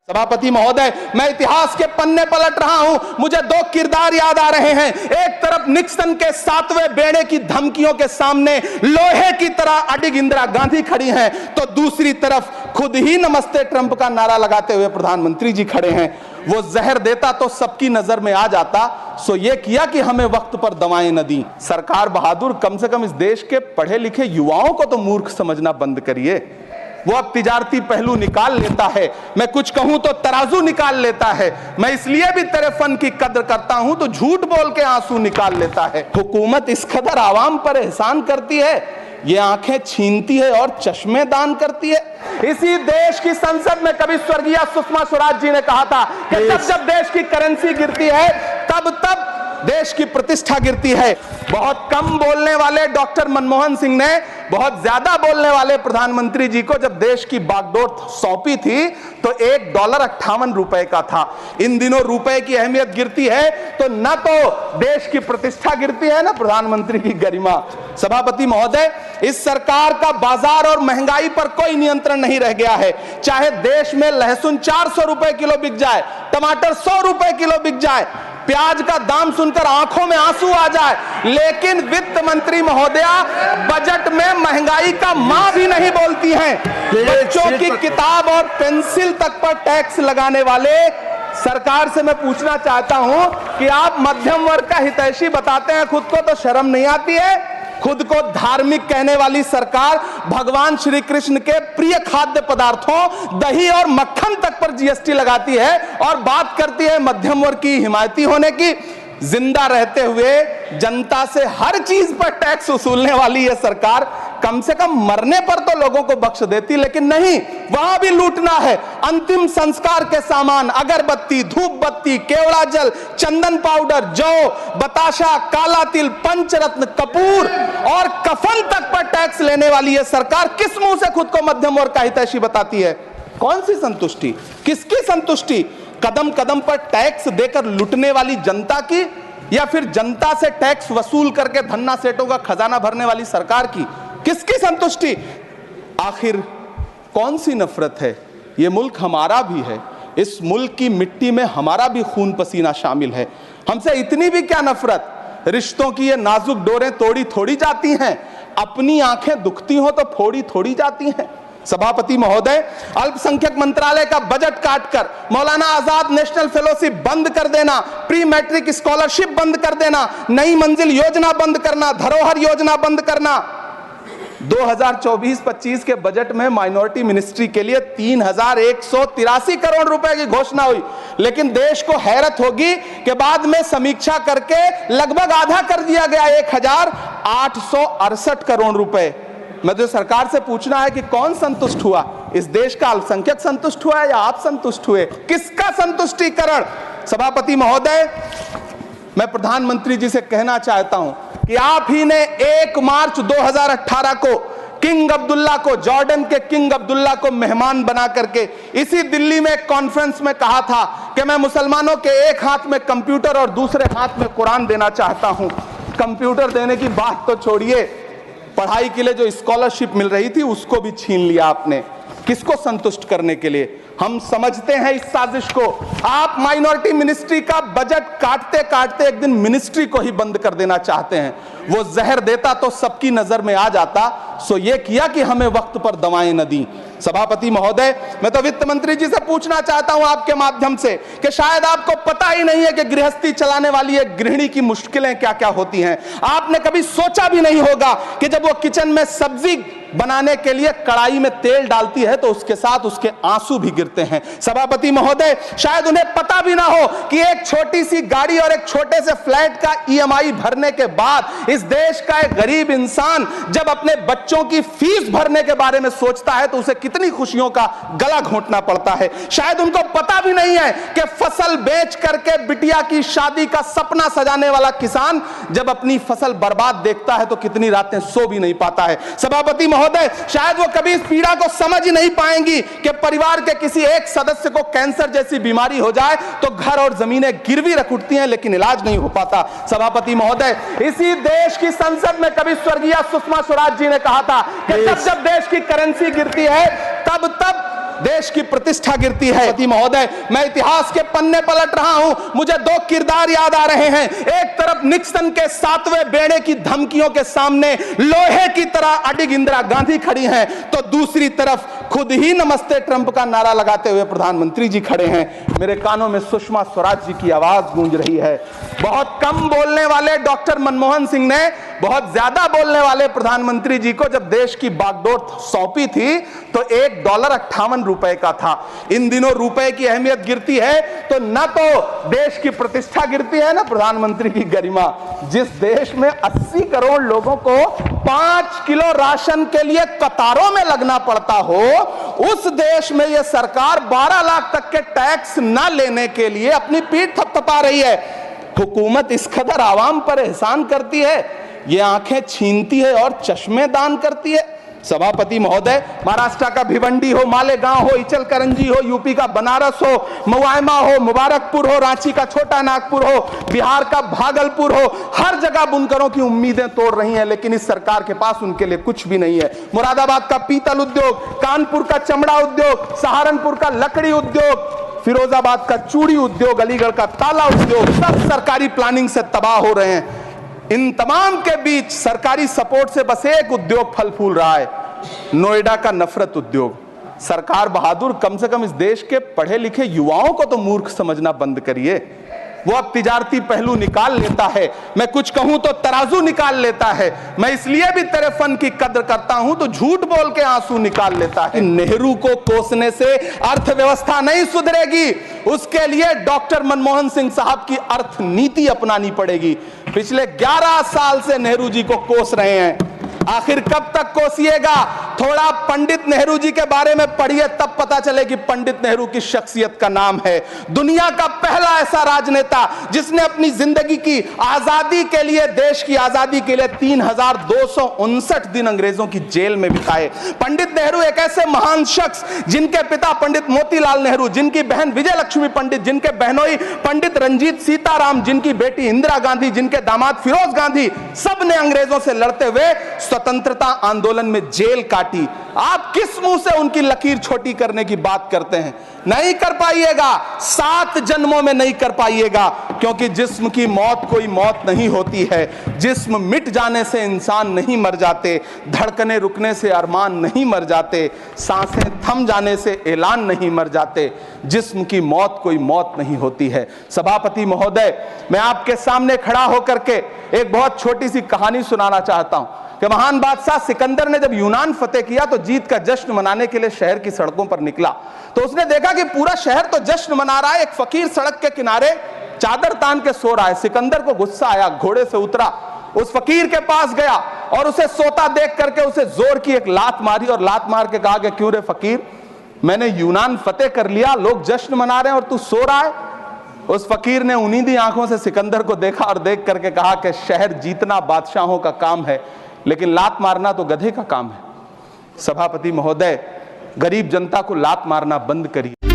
सभापति महोदय, मैं इतिहास के पन्ने पलट रहा हूं, मुझे दो किरदार याद आ रहे हैं। एक तरफ निक्सन के 7वें बेड़े की धमकियों के सामने लोहे की तरह अडिग इंदिरा गांधी खड़ी हैं, तो दूसरी तरफ खुद ही नमस्ते ट्रंप का नारा लगाते हुए प्रधानमंत्री जी खड़े हैं। वो जहर देता तो सबकी नजर में आ जाता, सो ये किया कि हमें वक्त पर दवाएं न दी। सरकार बहादुर, कम से कम इस देश के पढ़े लिखे युवाओं को तो मूर्ख समझना बंद करिए। वो अब तिजारती पहलू निकाल लेता है, मैं कुछ कहूं तो तराजू निकाल लेता है। मैं इसलिए भी तेरे फन की कद्र करता हूं तो झूठ बोल के आंसू निकाल लेता है। हुकूमत इस कदर आवाम पर एहसान करती है, ये आंखें छीनती है और चश्मे दान करती है। इसी देश की संसद में कभी स्वर्गीय सुषमा स्वराज जी ने कहा था कि जब देश की करेंसी गिरती है तब देश की प्रतिष्ठा गिरती है। बहुत कम बोलने वाले डॉक्टर मनमोहन सिंह ने बहुत ज्यादा बोलने वाले प्रधानमंत्री जी को जब देश की बागडोर सौंपी थी तो $1 58 का था। इन दिनों रुपए की अहमियत गिरती है तो न तो देश की प्रतिष्ठा गिरती है, न प्रधानमंत्री की गरिमा। सभापति महोदय, इस सरकार का बाजार और महंगाई पर कोई नियंत्रण नहीं रह गया है। चाहे देश में लहसुन 400 रुपए किलो बिक जाए, टमाटर 100 रुपए किलो बिक जाए, प्याज का दाम सुनकर आंखों में आंसू आ जाए, लेकिन वित्त मंत्री महोदया बजट में महंगाई का मां भी नहीं बोलती हैं। बच्चों की किताब और पेंसिल तक पर टैक्स लगाने वाले सरकार से मैं पूछना चाहता हूं कि आप मध्यम वर्ग का हितैषी बताते हैं, खुद को तो शर्म नहीं आती है? खुद को धार्मिक कहने वाली सरकार भगवान श्री कृष्ण के प्रिय खाद्य पदार्थों दही और मक्खन तक पर जीएसटी लगाती है और बात करती है मध्यम वर्ग की हिमायती होने की। जिंदा रहते हुए जनता से हर चीज पर टैक्स वसूलने वाली यह सरकार कम से कम मरने पर तो लोगों को बख्श देती, लेकिन नहीं, वहां भी लूटना है। अंतिम संस्कार के सामान अगरबत्ती, धूप बत्ती, केवड़ा जल, चंदन पाउडर, जौ, बताशा, काला तिल, पंचरत्न, कपूर और कफन तक पर टैक्स लेने वाली यह सरकार किस मुंह से खुद को मध्यम वर्ग का हितैषी बताती है? कौन सी संतुष्टि, किसकी संतुष्टि? कदम कदम पर टैक्स देकर लुटने वाली जनता की, या फिर जनता से टैक्स वसूल करके धन्ना सेठों का खजाना भरने वाली सरकार की? किसकी संतुष्टि? आखिर कौन सी नफरत है? यह मुल्क हमारा भी है, इस मुल्क की मिट्टी में हमारा भी खून पसीना शामिल है। हमसे इतनी भी क्या नफरत? रिश्तों की ये नाजुक डोरें तोड़ी थोड़ी जाती हैं, अपनी आंखें दुखती हो तो फोड़ी थोड़ी जाती हैं। सभापति महोदय, अल्पसंख्यक मंत्रालय का बजट काटकर मौलाना आजाद नेशनल फेलोशिप बंद कर देना, प्री मैट्रिक स्कॉलरशिप बंद कर देना, नई मंजिल योजना बंद करना, धरोहर योजना बंद करना। 2024-25 के बजट में माइनॉरिटी मिनिस्ट्री के लिए 3183 करोड़ रुपए की घोषणा हुई, लेकिन देश को हैरत होगी कि बाद में समीक्षा करके लगभग आधा कर दिया गया, 1868 करोड़ रुपए। मैं तो सरकार से पूछना है कि कौन संतुष्ट हुआ? इस देश का अल्पसंख्यक संतुष्ट हुआ या आप संतुष्ट हुए? किसका संतुष्टिकरण? सभापति महोदय, मैं प्रधानमंत्री जी से कहना चाहता हूं कि आप ही ने 1 मार्च 2018 को किंग अब्दुल्ला को, जॉर्डन के किंग अब्दुल्ला को मेहमान बना करके इसी दिल्ली में एक कॉन्फ्रेंस में कहा था कि मैं मुसलमानों के एक हाथ में कंप्यूटर और दूसरे हाथ में कुरान देना चाहता हूं। कंप्यूटर देने की बात तो छोड़िए, पढ़ाई के लिए जो स्कॉलरशिप मिल रही थी उसको भी छीन लिया आपने। किसको संतुष्ट करने के लिए? हम समझते हैं इस साजिश को। आप माइनॉरिटी मिनिस्ट्री का बजट काटते काटते एक दिन मिनिस्ट्री को ही बंद कर देना चाहते हैं। वो जहर देता तो सबकी नजर में आ जाता, सो ये किया कि हमें वक्त पर दवाएं न दी। सभापति महोदय, मैं तो वित्त मंत्री जी से पूछना चाहता हूं आपके माध्यम से कि शायद आपको पता ही नहीं है कि गृहस्थी चलाने वाली एक गृहिणी की मुश्किलें क्या क्या होती हैं। आपने कभी सोचा भी नहीं होगा कि जब वो किचन में सब्जी बनाने के लिए कढ़ाई में तेल डालती है तो उसके साथ उसके आंसू भी गिरते हैं। सभापति महोदय, शायद उन्हें पता भी ना हो कि एक छोटी सी गाड़ी और एक छोटे से फ्लैट का EMI भरने के बाद इस देश का एक गरीब इंसान जब अपने बच्चों की फीस भरने के बारे में सोचता है तो उसे कितनी खुशियों का गला घोंटना पड़ता है। शायद उनको पता भी नहीं है कि फसल बेच करके बिटिया की शादी का सपना सजाने वाला किसान जब अपनी फसल बर्बाद देखता है तो कितनी रातें सो भी नहीं पाता है। सभापति महोदय, शायद वो कभी इस पीड़ा को समझ ही नहीं पाएंगी कि परिवार के किसी एक सदस्य को कैंसर जैसी बीमारी हो जाए तो घर और जमीनें गिरवी रख उठती हैं, लेकिन इलाज नहीं हो पाता। सभापति महोदय, इसी देश की संसद में कभी स्वर्गीय सुषमा स्वराज जी ने कहा था कि जब देश की करेंसी गिरती है तब देश की प्रतिष्ठा गिरती है। पति महोदय, मैं इतिहास के पन्ने पलट रहा हूं, मुझे दो किरदार याद आ रहे हैं। एक तरफ निक्सन के 7वें बेड़े की धमकियों के सामने लोहे की तरह अडिग इंदिरा गांधी खड़ी हैं, तो दूसरी तरफ खुद ही नमस्ते ट्रंप का नारा लगाते हुए प्रधानमंत्री जी खड़े हैं। मेरे कानों में सुषमा स्वराज जी की आवाज गूंज रही है। बहुत कम बोलने वाले डॉक्टर मनमोहन सिंह ने बहुत ज्यादा बोलने वाले प्रधानमंत्री जी को जब देश की बागडोर सौंपी थी तो $1.58 का था। इन दिनों रुपए की अहमियत गिरती है तो न तो देश की प्रतिष्ठा गिरती है, न प्रधानमंत्री की गरिमा। जिस देश में 80 करोड़ लोगों को 5 किलो राशन के लिए कतारों में लगना पड़ता हो, उस देश में यह सरकार 12 लाख तक के टैक्स न लेने के लिए अपनी पीठ थपथपा रही है। हुकूमत इस कदर आवाम पर एहसान करती है, ये आंखें छीनती है और चश्मे दान करती है। सभापति महोदय, महाराष्ट्र का भिवंडी हो, मालेगांव हो, इचल करंजी हो, यूपी का बनारस हो, मुआयमा हो, मुबारकपुर हो, रांची का छोटा नागपुर हो, बिहार का भागलपुर हो, हर जगह बुनकरों की उम्मीदें तोड़ रही हैं, लेकिन इस सरकार के पास उनके लिए कुछ भी नहीं है। मुरादाबाद का पीतल उद्योग, कानपुर का चमड़ा उद्योग, सहारनपुर का लकड़ी उद्योग, फिरोजाबाद का चूड़ी उद्योग, अलीगढ़ का ताला उद्योग, सब सरकारी प्लानिंग से तबाह हो रहे हैं। इन तमाम के बीच सरकारी सपोर्ट से बस एक उद्योग फल फूल रहा है, नोएडा का नफरत उद्योग। सरकार बहादुर, कम से कम इस देश के पढ़े लिखे युवाओं को तो मूर्ख समझना बंद करिए। वो अब तिजारती पहलू निकाल लेता है, मैं कुछ कहूं तो तराजू निकाल लेता है। मैं इसलिए भी तेरे फन की कद्र करता हूं तो झूठ बोल के आंसू निकाल लेता है। नेहरू को कोसने से अर्थव्यवस्था नहीं सुधरेगी, उसके लिए डॉक्टर मनमोहन सिंह साहब की अर्थ नीति अपनानी पड़ेगी। पिछले 11 साल से नेहरू जी को कोस रहे हैं, आखिर कब तक कोसिएगा? थोड़ा पंडित नेहरू जी के बारे में पढ़िए, तब पता चले कि पंडित नेहरू की शख्सियत का नाम है। दुनिया का पहला ऐसा राजनेता जिसने अपनी जिंदगी की आजादी के लिए, देश की आजादी के लिए 3259 दिन अंग्रेजों की जेल में बिताए। पंडित नेहरू एक ऐसे महान शख्स जिनके पिता पंडित मोतीलाल नेहरू, जिनकी बहन विजय लक्ष्मी पंडित, जिनके बहनोई पंडित रंजीत सीताराम, जिनकी बेटी इंदिरा गांधी, जिनके दामाद फिरोज गांधी, सब ने अंग्रेजों से लड़ते हुए स्वतंत्रता आंदोलन में जेल काटी। आप किस मुंह से उनकी लकीर छोटी करने की बात करते हैं? नहीं कर पाइएगा, 7 जन्मों में नहीं कर पाइएगा, क्योंकि जिस्म की मौत कोई मौत नहीं होती है। जिस्म मिट जाने से इंसान नहीं मर जाते, धड़कने रुकने से अरमान नहीं मर जाते, सांसें थम जाने से ऐलान नहीं मर जाते। जिस्म की मौत कोई मौत नहीं होती है। सभापति महोदय, मैं आपके सामने खड़ा होकर के एक बहुत छोटी सी कहानी सुनाना चाहता हूं कि महान बादशाह सिकंदर ने जब यूनान फतेह किया तो जीत का जश्न मनाने के लिए शहर की सड़कों पर निकला, तो उसने देखा कि पूरा शहर तो जश्न मना रहा है, एक फकीर सड़क के किनारे चादर तान के सो रहा है। सिकंदर को गुस्सा आया, घोड़े से उतरा, उस फकीर के पास गया और उसे सोता देख करके उसे जोर की एक लात मारी और लात मार के कहा कि क्यों रे फकीर, मैंने यूनान फतेह कर लिया, लोग जश्न मना रहे हैं और तू सो रहा है। उस फकीर ने उन्नीदी आंखों से सिकंदर को देखा और देख करके कहा कि शहर जीतना बादशाहों का काम है, लेकिन लात मारना तो गधे का काम है। सभापति महोदय, गरीब जनता को लात मारना बंद करिए।